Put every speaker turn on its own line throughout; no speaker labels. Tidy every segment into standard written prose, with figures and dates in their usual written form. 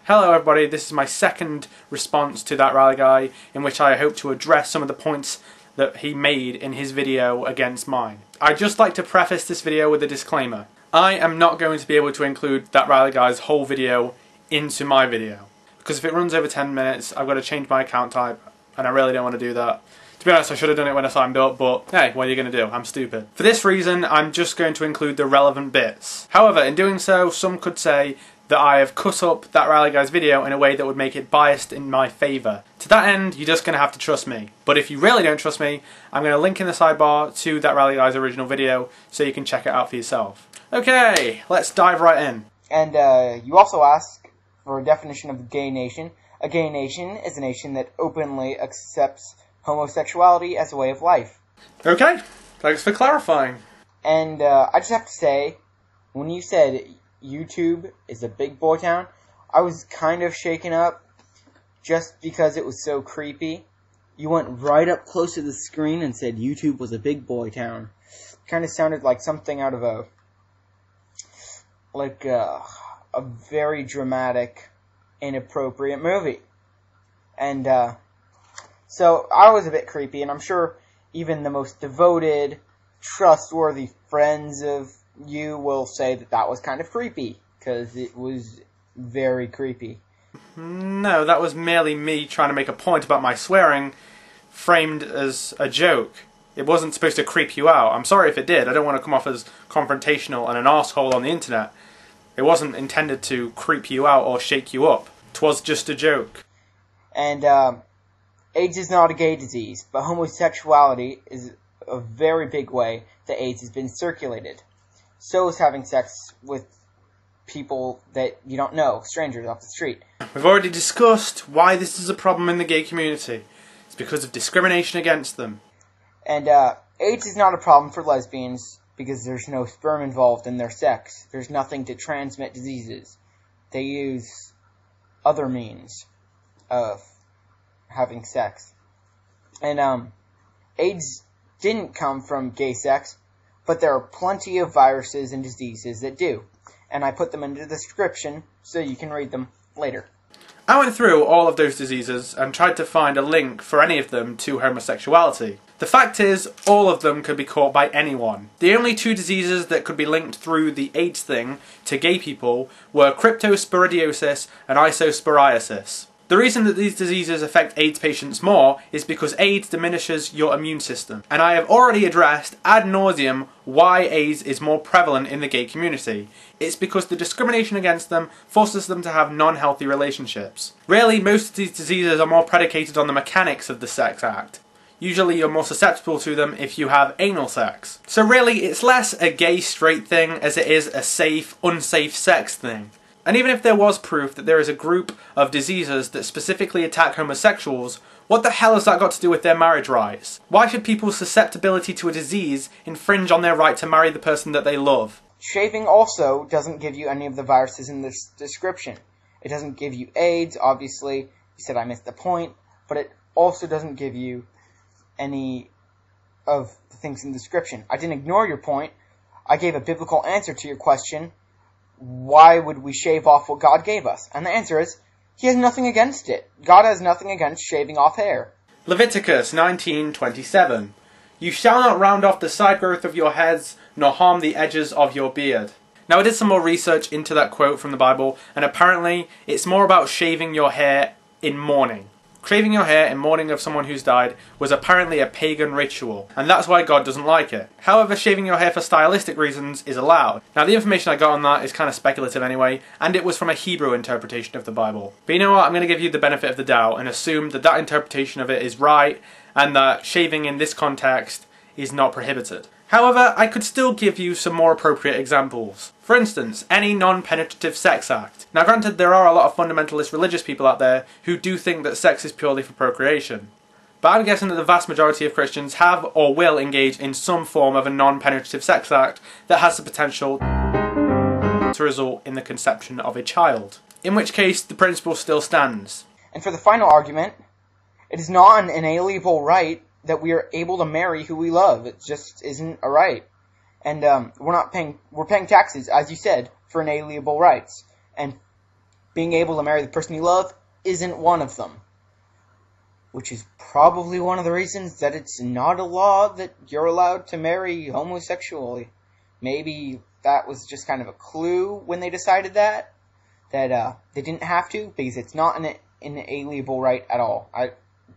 Hello everybody, this is my second response to That Rally Guy, in which I hope to address some of the points that he made in his video against mine. I'd just like to preface this video with a disclaimer. I am not going to be able to include That Rally Guy's whole video into my video, because if it runs over 10 minutes I've got to change my account type, and I really don't want to do that. To be honest, I should have done it when I signed up, but hey, what are you going to do? I'm stupid. For this reason, I'm just going to include the relevant bits. However, in doing so, some could say that I have cut up That Rally Guy's video in a way that would make it biased in my favour. To that end, you're just going to have to trust me. But if you really don't trust me, I'm going to link in the sidebar to That Rally Guy's original video so you can check it out for yourself. Okay, let's dive right in.
And you also ask for a definition of a gay nation. A gay nation is a nation that openly accepts homosexuality as a way of life.
Okay, thanks for clarifying.
And I just have to say, when you said YouTube is a big boy town, I was kind of shaken up just because it was so creepy. You went right up close to the screen and said YouTube was a big boy town. Kind of sounded like something out of a very dramatic, inappropriate movie. And so I was a bit creepy, and I'm sure even the most devoted, trustworthy friends of you will say that that was kind of creepy, because it was very creepy.
No, that was merely me trying to make a point about my swearing, framed as a joke. It wasn't supposed to creep you out. I'm sorry if it did. I don't want to come off as confrontational and an arsehole on the internet. It wasn't intended to creep you out or shake you up. 'Twas just a joke.
And AIDS is not a gay disease, but homosexuality is a very big way that AIDS has been circulated. So is having sex with people that you don't know, strangers off the street.
We've already discussed why this is a problem in the gay community. It's because of discrimination against them.
And AIDS is not a problem for lesbians because there's no sperm involved in their sex. There's nothing to transmit diseases. They use other means of having sex. And AIDS didn't come from gay sex, but there are plenty of viruses and diseases that do. And I put them in the description so you can read them later.
I went through all of those diseases and tried to find a link for any of them to homosexuality. The fact is, all of them could be caught by anyone. The only two diseases that could be linked through the AIDS thing to gay people were cryptosporidiosis and isosporiasis. The reason that these diseases affect AIDS patients more is because AIDS diminishes your immune system. And I have already addressed ad nauseum why AIDS is more prevalent in the gay community. It's because the discrimination against them forces them to have non-healthy relationships. Really, most of these diseases are more predicated on the mechanics of the sex act. Usually you're more susceptible to them if you have anal sex. So really, it's less a gay-straight thing as it is a safe, unsafe sex thing. And even if there was proof that there is a group of diseases that specifically attack homosexuals, what the hell has that got to do with their marriage rights? Why should people's susceptibility to a disease infringe on their right to marry the person that they love?
Shaving also doesn't give you any of the viruses in this description. It doesn't give you AIDS, obviously. You said I missed the point. But it also doesn't give you any of the things in the description. I didn't ignore your point. I gave a biblical answer to your question. Why would we shave off what God gave us? And the answer is, He has nothing against it. God has nothing against shaving off hair.
Leviticus 19:27. You shall not round off the side growth of your heads, nor harm the edges of your beard. Now I did some more research into that quote from the Bible, and apparently it's more about shaving your hair in mourning. Shaving your hair in mourning of someone who's died was apparently a pagan ritual, and that's why God doesn't like it. However, shaving your hair for stylistic reasons is allowed. Now the information I got on that is kind of speculative anyway, and it was from a Hebrew interpretation of the Bible. But you know what, I'm going to give you the benefit of the doubt and assume that that interpretation of it is right, and that shaving in this context is not prohibited. However, I could still give you some more appropriate examples. For instance, any non-penetrative sex act. Now granted, there are a lot of fundamentalist religious people out there who do think that sex is purely for procreation. But I'm guessing that the vast majority of Christians have or will engage in some form of a non-penetrative sex act that has the potential to result in the conception of a child. In which case, the principle still stands.
And for the final argument, it is not an inalienable right that we are able to marry who we love. It just isn't a right. And we're paying taxes, as you said, for inalienable rights. And being able to marry the person you love isn't one of them. Which is probably one of the reasons that it's not a law that you're allowed to marry homosexually. Maybe that was just kind of a clue when they decided that they didn't have to, because it's not an inalienable right at all. I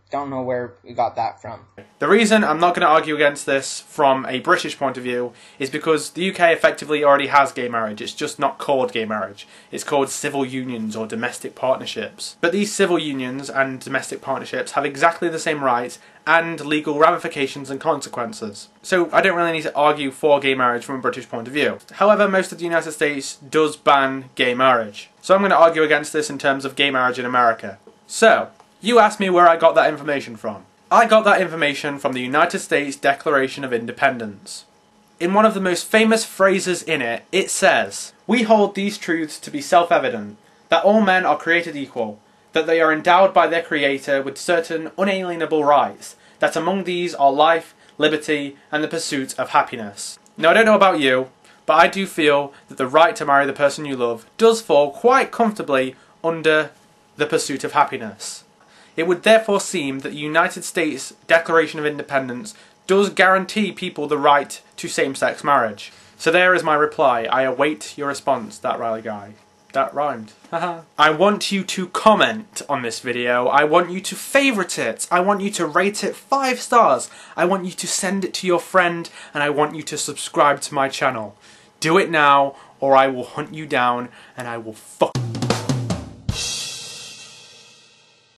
don't know where we got that from.
The reason I'm not going to argue against this from a British point of view is because the UK effectively already has gay marriage. It's just not called gay marriage. It's called civil unions or domestic partnerships. But these civil unions and domestic partnerships have exactly the same rights and legal ramifications and consequences. So I don't really need to argue for gay marriage from a British point of view. However, most of the United States does ban gay marriage. So I'm going to argue against this in terms of gay marriage in America. So, you asked me where I got that information from. I got that information from the United States Declaration of Independence. In one of the most famous phrases in it, it says, "We hold these truths to be self-evident, that all men are created equal, that they are endowed by their Creator with certain unalienable rights, that among these are life, liberty, and the pursuit of happiness." Now, I don't know about you, but I do feel that the right to marry the person you love does fall quite comfortably under the pursuit of happiness. It would therefore seem that the United States Declaration of Independence does guarantee people the right to same-sex marriage. So there is my reply. I await your response, ThatRileyGuy. That rhymed. I want you to comment on this video. I want you to favourite it. I want you to rate it 5 stars. I want you to send it to your friend, and I want you to subscribe to my channel. Do it now, or I will hunt you down and I will fuck